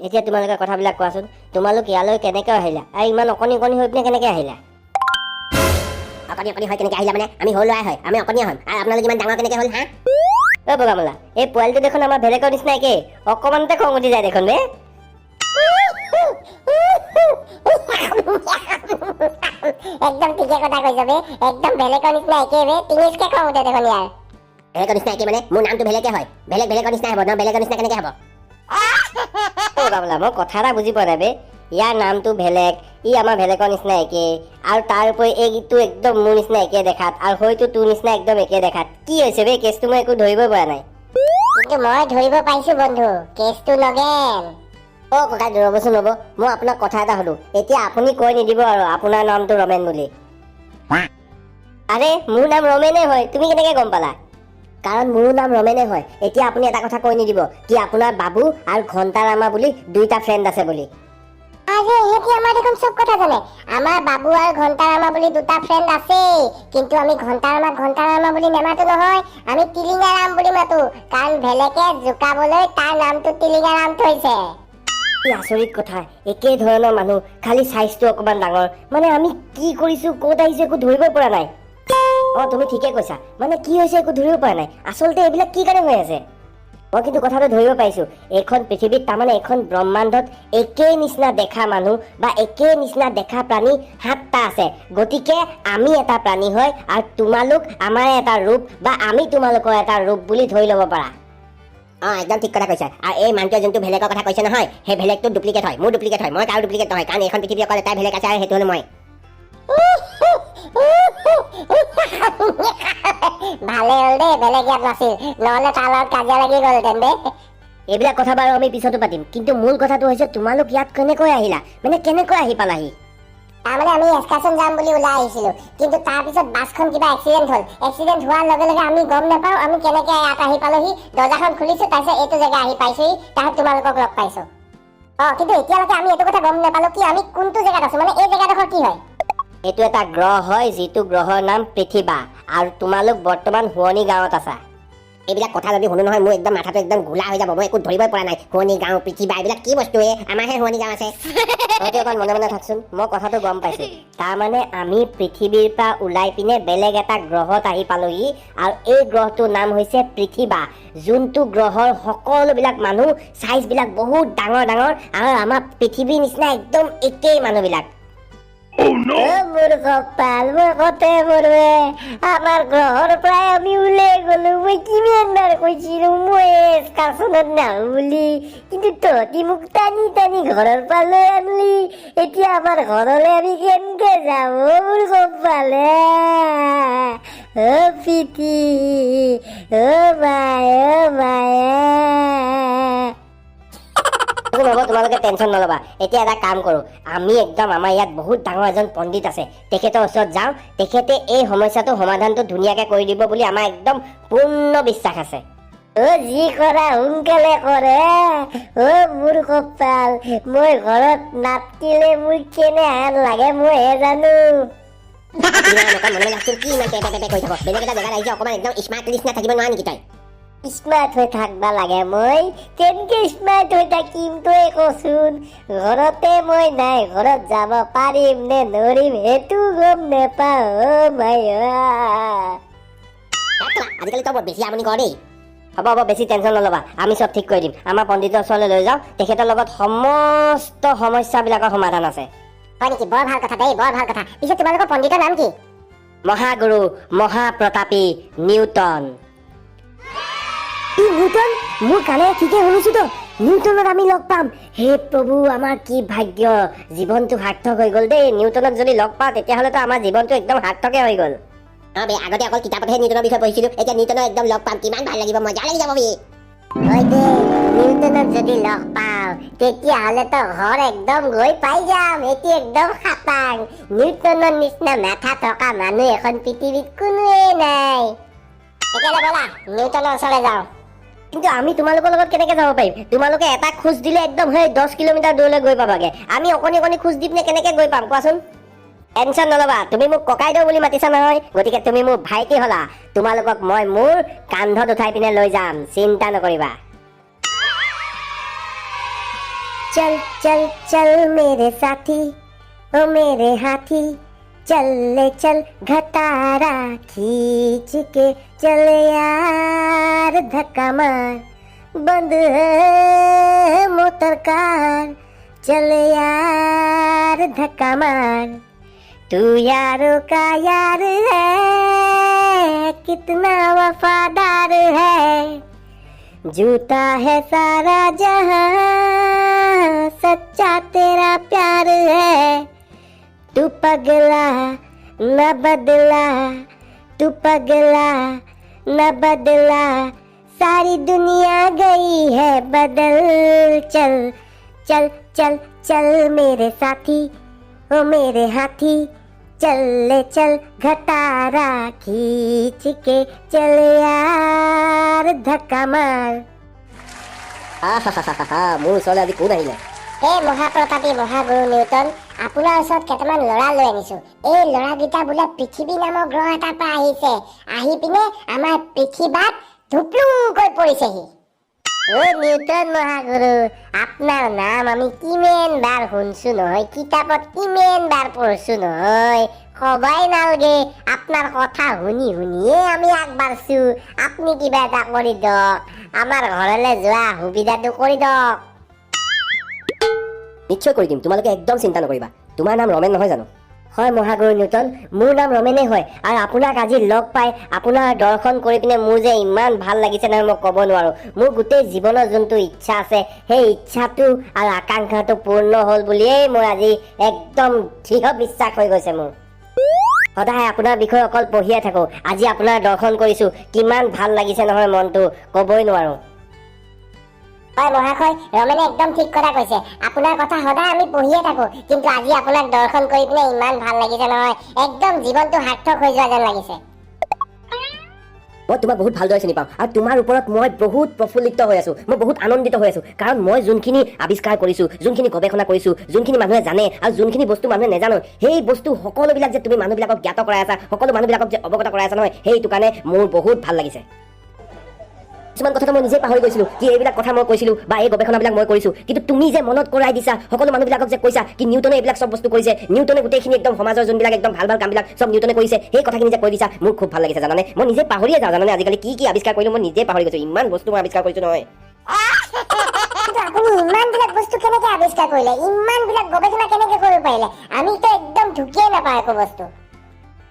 এতিয়া তোমালোকে কথাবিলাক কোৱাচোন তোমালোক ইয়ালৈ কেনেকৈ আহিলা আৰু ইমান অকণি অকণি হৈ পিনে কেনেকৈ আহিলা অকণি অকণি হয় কেনেকৈ আহিলা মানে আমি সৰু ল'ৰাই হয় আমি অকণিয়া হ'ম আৰু আপোনালোক ইমান ডাঙৰ কেনেকৈ হ'ল হা অ বগামলা এই পোৱালিটো দেখোন আমাৰ ভেলেকৰ নিচিনা একে অকণমানতে খং উঠি যায় দেখোন বে একদম ঠিকে কথা কৈছ বে একদম ভেলেকৰ নিচিনা একে বে তিনিচকে খং উঠে দেখোন ইয়াৰ ভেলেকৰ নিচিনা একে মানে মোৰ নামটো ভেলেকে হয় ভেলেকৰ নিচিনা হ'ব ন ভেলেকৰ নিচিনা কেনেকৈ হ'ব অ বগামলা মই কথা এটা বুজি পোৱা নাই বে ইয়াৰ নামটো ভেলেক ই আমাৰ ভেলেকৰ নিচিনা একে আৰু তাৰ উপৰি এইটো একদম মোৰ নিচিনা একে দেখাত আৰু হয়তো তোৰ নিচিনা একদম একে দেখাত কি হৈছে বে কেছটো মই একো ধৰিবই পৰা নাই কিন্তু মই ধৰিব পাৰিছো বন্ধু কেছটো নগেন অ ককা ৰ'বচোন ৰ'ব মই আপোনাক কথা এটা সুধো এতিয়া আপুনি কৈ নিদিব আৰু আপোনাৰ নামটো ৰমেন বুলি আৰে মোৰ নাম ৰমেনে হয় তুমি কেনেকৈ গম পালা কাৰণ মোৰো নাম ৰমেনে হয় এতিয়া আপুনি এটা কথা কৈ নিদিব কি আপোনাৰ বাবু আৰু ঘণ্টাৰামা বুলি দুইটা ফ্ৰেণ্ড আছে বুলি আরে এটি আমার দেখুন সব কথা জানে আমার বাবু আর ঘন্টারামা বলি দুটা ফ্রেন্ড আছে কিন্তু আমি ঘন্টারামা বলি নেমাতো নহয় আমি টিলিঙাৰাম বুলি মাতো কাৰণ ভেলেকে জুকাবলৈ তাৰ নামটো টিলিঙাৰাম থৈছে কি আচৰিত কথা একে ধৰণৰ মানুহ খালি সাইজটো অকমান ডাঙৰ মানে আমি কি কৰিছো ক'ত আহিছো একো ধৰিব পৰা নাই অ তুমি ঠিকে কৈছা মানে কি হৈছে একো ধৰিব পৰা নাই আচলতে এইবিলাক কি কাৰণে হৈ আছে মই কিন্তু কথাটো ধৰিব পাৰিছো এখন পৃথিৱীত তাৰমানে এখন ব্ৰহ্মাণ্ডত একে নিচিনা দেখা মানুহ বা একে নিচিনা দেখা প্ৰাণী 7টা আছে গতিকে আমি এটা প্ৰাণী হয় আৰু তোমালোক আমাৰ এটা ৰূপ বা আমি তোমালোকৰ এটা ৰূপ বুলি ধৰি ল'ব পাৰা একদম ঠিক কথা কৈছা আৰু এই মানুহটোৱে যোনটো ভেলেকৰ কথা কৈছে নহয় সেই ভেলেকটো ডুপ্লিকেট হয় মোৰ ডুপ্লিকেট হয় মই কাৰো ডুপ্লিকেট নহয় কাৰণ এইখন পৃথিৱী অকল এটাই ভেলেক আছে আৰু সেইটো হ'ল মই ভালে হ'ল দেই বেলেগ ইয়াত নাছিল নহ'লে তাৰ লগত কাজিয়া লাগি গ'লহেঁতেন দেই এইবিলাক কথা বাৰু আমি পিছতো পাতিম কিন্তু মূল কথাটো হৈছে তোমালোক ইয়াত কেনেকৈ আহিলা মানে কেনেকৈ আহি পালাহি তাৰমানে আমি এক্সকাৰছন যাম বুলি ওলাই আহিছিলো কিন্তু তাৰপিছত বাছখন কিবা এক্সিডেণ্ট হ'ল এক্সিডেণ্ট হোৱাৰ লগে লগে আমি গম নাপাওঁ আমি কেনেকৈ ইয়াত আহি পালোহি দৰ্জাখন খুলিছো তাৰপিছত এইটো জেগা আহি পাইছোহি তাত তোমালোকক লগ পাইছো কিন্তু এতিয়ালৈকে আমি এইটো কথা গম নাপালো কি আমি কোনটো জেগাত আছো মানে এই জেগাডোখৰ কি হয় এইটো এটা গ্ৰহ হয় যিটো গ্ৰহৰ নাম পৃথিৱী আৰু তোমালোক বৰ্তমান শুৱনি গাঁৱত আছা এইবিলাক কথা যদি শুনো নহয় মোৰ একদম মাথাটো একদম ঘোলা হৈ যাব মই একো ধৰিবই পৰা নাই শুৱনি গাঁও পৃথিৱী এইবিলাক কি বস্তু আমাৰহে শুৱনি গাঁও আছে হয়তো অকণ মনে মনে থাকচোন মই কথাটো গম পাইছো তাৰমানে আমি পৃথিৱীৰ পৰা ওলাই পিনে বেলেগ এটা গ্ৰহত আহি পালোহি আৰু এই গ্ৰহটোৰ নাম হৈছে পৃথিৱী যোনটো গ্ৰহৰ সকলোবিলাক মানুহ চাইজবিলাক বহুত ডাঙৰ ডাঙৰ আৰু আমাৰ পৃথিৱীৰ নিচিনা একদম একেই মানুহবিলাক মোৰ কপাল মই কতে মৰুৱে আমাৰ গ্ৰহৰ পৰাই আমি ওলাই গলো মই কিমানবাৰ কৈছিলো মই এক্সকাৰছনত নাহো বুলি কিন্তু তহঁতি মোক টানি টানি ঘৰৰ পৰা লৈ আনলি এতিয়া আমাৰ ঘৰলৈ আমি কেনেকে যাম মোৰ কপালে অ প্ৰীতি অ মায়ে হ'ব তোমালোকে টেনশ্যন নল'বা এতিয়া এটা কাম কৰোঁ আমি একদম আমাৰ ইয়াত বহুত ডাঙৰ এজন পণ্ডিত আছে তেখেতৰ ওচৰত যাওঁ তেখেতে এই সমস্যাটো সমাধানটো ধুনীয়াকৈ কৰি দিব বুলি আমাৰ একদম পূৰ্ণ বিশ্বাস আছে যি কৰা সোনকালে কৰে মোৰ কপাল মই ঘৰত নাতিলে মোৰ কেনেহেন লাগে মইহে জানো স্মাৰ্ট হৈ থাকবা লাগে মই কেনেকে স্মাৰ্ট হৈ থাকিম তই কচোন ঘৰতে মই নাই ঘৰত যাব পাৰিম নে নৰিম সেইটো গম নেপাওঁ আজিকালি তই বৰ বেছি আমনি কৰ দেই হ'ব বেছি টেনশ্যন নল'বা আমি চব ঠিক কৰি দিম আমাৰ পণ্ডিতৰ ওচৰলৈ লৈ যাওঁ তেখেতৰ লগত সমস্ত সমস্যাবিলাকৰ সমাধান আছে হয় নেকি বৰ ভাল কথা দেই বৰ ভাল কথা পিছে তোমালোকৰ পণ্ডিতৰ নাম কি মহাগুৰু মহাপ্ৰতাপী নিউটন নিউটন মোৰ কাণে ঠিকে শুনিছো তো নিউটনক আমি লগ পাম হে প্ৰভু আমাৰ কি ভাগ্য জীৱনটো সাৰ্থক হৈ গ'ল দেই নিউটনক যদি লগ পাওঁ তেতিয়াহ'লেতো আমাৰ জীৱনটো একদম সাৰ্থকে হৈ গ'ল আগতে অকল কিতাপতহে নিউটনৰ বিষয়ে পঢ়িছিলো এতিয়া নিউটনক একদম লগ পাম কিমান ভাল লাগিব মজা লাগি যাব নিউটনক যদি লগ পাওঁ তেতিয়াহ'লেতো ঘৰ একদম গৈ পাই যাম এটি একদম খাটাং নিউটনৰ নিচিনা মাথা থকা মানুহ এখন পৃথিৱীত কোনোৱে নাই একেবাৰে ব'লা নিউটনৰ ওচৰলৈ যাওঁ কিন্তু আমি তোমালোকৰ লগত কেনেকে যাব পাৰিম তোমালোকে এটা খোজ দিলে একদম সেই 10 কিলোমিটাৰ দূৰলৈ গৈ পাবাগে আমি অকণি অকণি খোজ দি পিনে কেনেকে গৈ পাম কোৱাচোন টেনশ্যন নল'বা তুমি মোক ককাইদেউ বুলি মাতিছা নহয় গতিকে তুমি মোৰ ভাইটি হ'লা তোমালোকক মই মোৰ কান্ধত উঠাই পিনে লৈ যাম চিন্তা নকৰিবা चल चल चल मेरे साथी ओ मेरे हाथी चल ले चल घटारा खींच के चल यार धक्का मार बंद है मोटर कार चल यार धक्का मार तू यारों का यार है कितना वफादार है झूठा है सारा जहां सच्चा तेरा प्यार है तू पगला न बदला तू पगला न बदला सारी दुनिया गई है बदल चल चल चल चल मेरे साथी ओ मेरे हाथी चल ले चल घटारा खींच के चल यार धक्का मार মোৰ ওচৰলৈ আজি কোন আহিলে এই মহাপ্ৰতাপী মহাগুৰু নিউটন আপোনাৰ ওচৰত কেইটামান ল'ৰা লৈ আনিছো এই ল'ৰাকেইটা বোলে পৃথিৱী নামৰ গ্ৰহ এটাৰ পৰা আহিছে আহি পিনে আমাৰ পৃথিৱীত ধুপলুকৈ পৰিছেহি অ নিউটন মহাগুৰু আপোনাৰ নাম আমি কিমান বাৰ শুনছো নহয় কিতাপত কিমান বাৰ পঢ়ছো নহয় সবাই নালগে আপনাৰ কথা শুনি শুনিয়ে আমি আগবাঢ়ছো আপনি কিবা এটা কৰি দিয়ক আমাৰ ঘৰলৈ যোৱা সুবিধাটো কৰি দিয়ক নিশ্চয় কৰি দিম তোমালোকে একদম চিন্তা নকৰিবা তোমাৰ নাম ৰমেন নহয় জানো হয় মহাগুৰু নিউটন মোৰ নাম ৰমেনে হয় আৰু আপোনাক আজি লগ পাই আপোনাৰ দৰ্শন কৰি পিনে মোৰ যে ইমান ভাল লাগিছে নহয় মই ক'ব নোৱাৰো মোৰ গোটেই জীৱনৰ যোনটো ইচ্ছা আছে সেই ইচ্ছাটো আৰু আকাংক্ষাটো পূৰ্ণ হ'ল বুলিয়েই মই আজি একদম দৃঢ় বিশ্বাস হৈ গৈছে মোৰ সদায় আপোনাৰ বিষয়ে অকল পঢ়িয়ে থাকো আজি আপোনাৰ দৰ্শন কৰিছো কিমান ভাল লাগিছে নহয় মনটো ক'বই নোৱাৰো হয় মহাশয় ৰমেনে একদম ঠিক কথা কৈছে আপোনাৰ কথা সদায় আমি পঢ়িয়ে থাকো কিন্তু আজি আপোনাক দৰ্শন কৰি পিনে ইমান ভাল লাগিছে নহয় একদম জীৱনটো সাৰ্থক হৈ যোৱা যেন লাগিছে মই তোমাক বহুত ভালদৰে চিনি পাওঁ আৰু তোমাৰ ওপৰত মই বহুত প্ৰফুল্লিত হৈ আছো মই বহুত আনন্দিত হৈ আছো কাৰণ মই যোনখিনি আৱিষ্কাৰ কৰিছো যোনখিনি গৱেষণা কৰিছো যোনখিনি মানুহে জানে আৰু যোনখিনি বস্তু মানুহে নাজানে সেই বস্তু সকলোবিলাক যে তুমি মানুহবিলাকক জ্ঞাত কৰাই আছা সকলো মানুহবিলাকক যে অৱগত কৰাই আছা নহয় সেইটো কাৰণে মোৰ বহুত ভাল লাগিছে কিছুমান কথাটো মই নিজে পাহৰি গৈছিলো কি এইবিলাক কথা মই কৈছিলো বা এই গৱেষণাবিলাক মই কৰিছো কিন্তু তুমি যে মনত কৰাই দিছা সকলো মানুহবিলাকক যে কৈছা কি নিউটনে এইবিলাক চব বস্তু কৰিছে নিউটনে গোটেইখিনি একদম সমাজৰ যোনবিলাক একদম ভাল ভাল কামবিলাক চব নিউটনে কৰিছে সেই কথাখিনি যে কৈ দিছা মোৰ খুব ভাল লাগিছে জানানে মই নিজে পাহৰিয়ে যাওঁ জানানে আজিকালি কি আৱিষ্কাৰ কৰিলো মই নিজে পাহৰি গৈছো ইমান বস্তু মই আৱিষ্কাৰ কৰিছো নহয় আপুনি ইমানবিলাক বস্তু কেনেকৈ আৱিষ্কাৰ কৰিলে ইমানবিলাক গৱেষণা কেনেকৈ কৰিব পাৰিলে আমিতো একদম ঢুকিয়ে নাপাওঁ একো বস্তু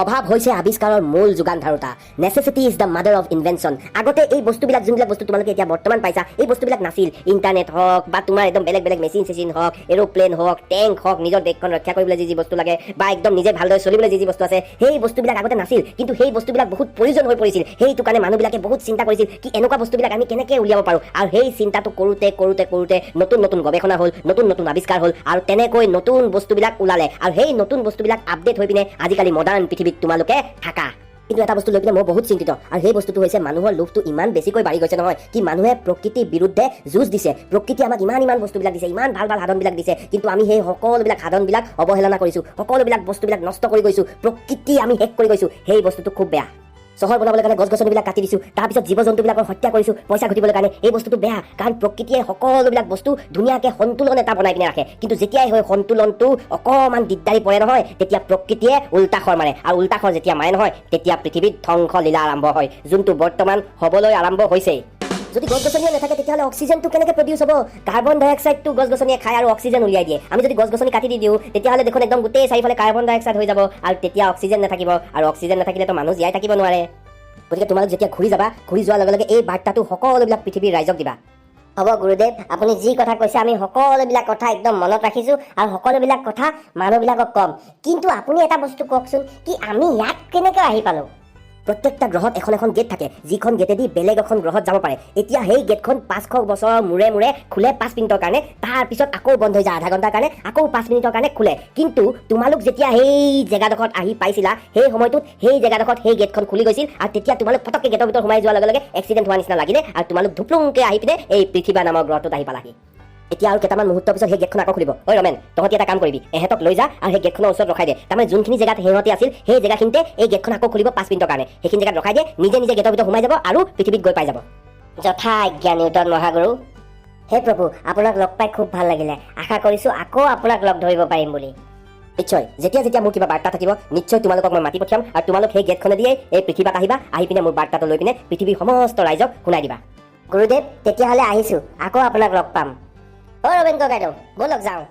অভাৱ হৈছে আৱিষ্কাৰৰ মূল যোগান ধৰোতা necessity is the mother of invention আগতে এই বস্তুবিলাক যোনবিলাক বস্তু তোমালোকে এতিয়া বৰ্তমান পাইছা এই বস্তুবিলাক নাছিল ইণ্টাৰনেট হওক বা তোমাৰ একদম বেলেগ বেলেগ মেচিন চেচিন হওক এৰোপ্লেন হওক টেংক হওক নিজৰ দেশখন ৰক্ষা কৰিবলৈ যি বস্তু লাগে বা একদম নিজে ভালদৰে চলিবলৈ যি বস্তু আছে সেই বস্তুবিলাক আগতে নাছিল কিন্তু সেই বস্তুবিলাক বহুত প্ৰয়োজন হৈ পৰিছিল সেইটো কাৰণে মানুহবিলাকে বহুত চিন্তা কৰিছিল কি এনেকুৱা বস্তুবিলাক আমি কেনেকৈ উলিয়াব পাৰোঁ আৰু সেই চিন্তাটো কৰোঁতে কৰোঁতে কৰোঁতে নতুন নতুন গৱেষণা হ'ল নতুন নতুন আৱিষ্কাৰ হ'ল আৰু তেনেকৈ নতুন বস্তুবিলাক ওলালে আৰু সেই নতুন বস্তুবিলাক আপডেট হৈ পিনে আজিকালি মডাৰ্ণ পৃথিৱীত তোমালোকে থাকা কিন্তু এটা বস্তু লৈ পিনে মই বহুত চিন্তিত আৰু সেই বস্তুটো হৈছে মানুহৰ লোভটো ইমান বেছিকৈ বাঢ়ি গৈছে নহয় কি মানুহে প্ৰকৃতিৰ বিৰুদ্ধে যুঁজ দিছে প্ৰকৃতি আমাক ইমান বস্তুবিলাক দিছে ইমান ভাল ভাল সাধনবিলাক দিছে কিন্তু আমি সেই সকলোবিলাক সাধনবিলাক অৱহেলনা কৰিছোঁ সকলোবিলাক বস্তুবিলাক নষ্ট কৰি গৈছোঁ প্ৰকৃতি আমি শেষ কৰি গৈছোঁ সেই বস্তুটো খুব বেয়া চহৰ বনাবলৈ কাৰণে গছ গছনিবিলাক কাটি দিছোঁ তাৰপিছত জীৱ জন্তুবিলাকৰ হত্যা কৰিছোঁ পইচা ঘটিবলৈ কাৰণে এই বস্তুটো বেয়া কাৰণ প্ৰকৃতিয়ে সকলোবিলাক বস্তু ধুনীয়াকৈ সন্তুলন এটা বনাই পিনে ৰাখে কিন্তু যেতিয়াই হয় সন্তুলনটো অকণমান দিগদাৰী পৰে নহয় তেতিয়া প্ৰকৃতিয়ে উল্টাখৰ মাৰে আৰু উল্টাখৰ যেতিয়া মাৰে নহয় তেতিয়া পৃথিৱীত ধ্বংস লীলা আৰম্ভ হয় যোনটো বৰ্তমান হ'বলৈ আৰম্ভ হৈছেই যদি গছ গছনিয়ে নাথাকে তেতিয়াহ'লে অক্সিজেনটো কেনেকৈ প্ৰডিউচ হ'ব কাৰ্বন ডাই অক্সাইডটো গছ গছনিয়ে খায় আৰু অক্সিজেন উলিয়াই দিয়ে আমি যদি গছ গছনি কাটি দি দিওঁ তেতিয়াহ'লে দেখোন একদম গোটেই চাৰিওফালে কাৰ্বন ডাই অক্সাইড হৈ যাব আৰু তেতিয়া অক্সিজেন নাথাকিব আৰু অক্সিজেন নাথাকিলেতো মানুহ জীয়াই থাকিব নোৱাৰে গতিকে তোমালোক যেতিয়া ঘূৰি যাবা ঘূৰি যোৱাৰ লগে লগে এই বাৰ্তাটো সকলোবিলাক পৃথিৱীৰ ৰাইজক দিবা হ'ব গুৰুদেৱ আপুনি যি কথা কৈছে আমি সকলোবিলাক কথা একদম মনত ৰাখিছোঁ আৰু সকলোবিলাক কথা মানুহবিলাকক ক'ম কিন্তু আপুনি এটা বস্তু কওকচোন কি আমি ইয়াত কেনেকৈ আহি পালোঁ প্ৰত্যেকটা গ্ৰহত এখন এখন গেট থাকে যিখন গেটেদি বেলেগ এখন গ্ৰহত যাব পাৰে এতিয়া সেই গেটখন 500 বছৰৰ মূৰে মূৰে খোলে 5 মিনিটৰ কাৰণে তাৰপিছত আকৌ বন্ধ হৈ যায় আধা ঘণ্টাৰ কাৰণে আকৌ 5 মিনিটৰ কাৰণে খোলে কিন্তু তোমালোক যেতিয়া সেই জেগাডোখৰত আহি পাইছিলা সেই সময়টোত সেই জেগাডোখৰত সেই গেটখন খুলি গৈছিল আৰু তেতিয়া তোমালোক পটককৈ গেটৰ ভিতৰত সোমাই যোৱাৰ লগে লগে এক্সিডেণ্ট হোৱাৰ নিচিনা লাগিলে আৰু তোমালোক ধুপলুংকৈ আহি পিনে এই পৃথিৱী নামৰ গ্ৰহটোত আহি পালাহি এতিয়া আৰু কেইটামান মুহূৰ্তৰ পিছত সেই গেটখন আকৌ খুলিব ঐ ৰমেন তহঁতি এটা কাম কৰিবি এহেঁতক লৈ যা আৰু সেই গেটখনৰ ওচৰত ৰখাই দে তাৰমানে যোনখিনি জেগাত সিহঁতি আছিল সেই জেগাখিনিতে এই গেটখন আকৌ খুলিব 5 মিনিটৰ কাৰণে সেইখিনি জেগাত ৰখাই দিয়ে নিজে নিজে গেটৰ ভিতৰত সোমাই যাব আৰু পৃথিৱীত গৈ পাই যাব যথা আজ্ঞা নিউটন মহাগুৰু হে প্ৰভু, আপোনাক লগ পাই খুব ভাল লাগিলে। আশা কৰিছো আকৌ আপোনাক লগ ধৰিব পাৰিম বুলি। নিশ্চয় যেতিয়া যেতিয়া মোৰ কিবা বাৰ্তা থাকিব নিশ্চয় তোমালোকক মই মাতি পঠিয়াম আৰু তোমালোক সেই গেটখনে দিয়ে এই পৃথিৱীত আহিবা, আহি পিনে মোৰ বাৰ্তাটো লৈ পিনে পৃথিৱীৰ সমস্ত ৰাইজক শুনাই দিবা। গুৰুদেৱ, তেতিয়াহ'লে আহিছো, আকৌ আপোনাক লগ পাম। অ' ৰবীন ককাইদেউ, ব'লক যাওঁ।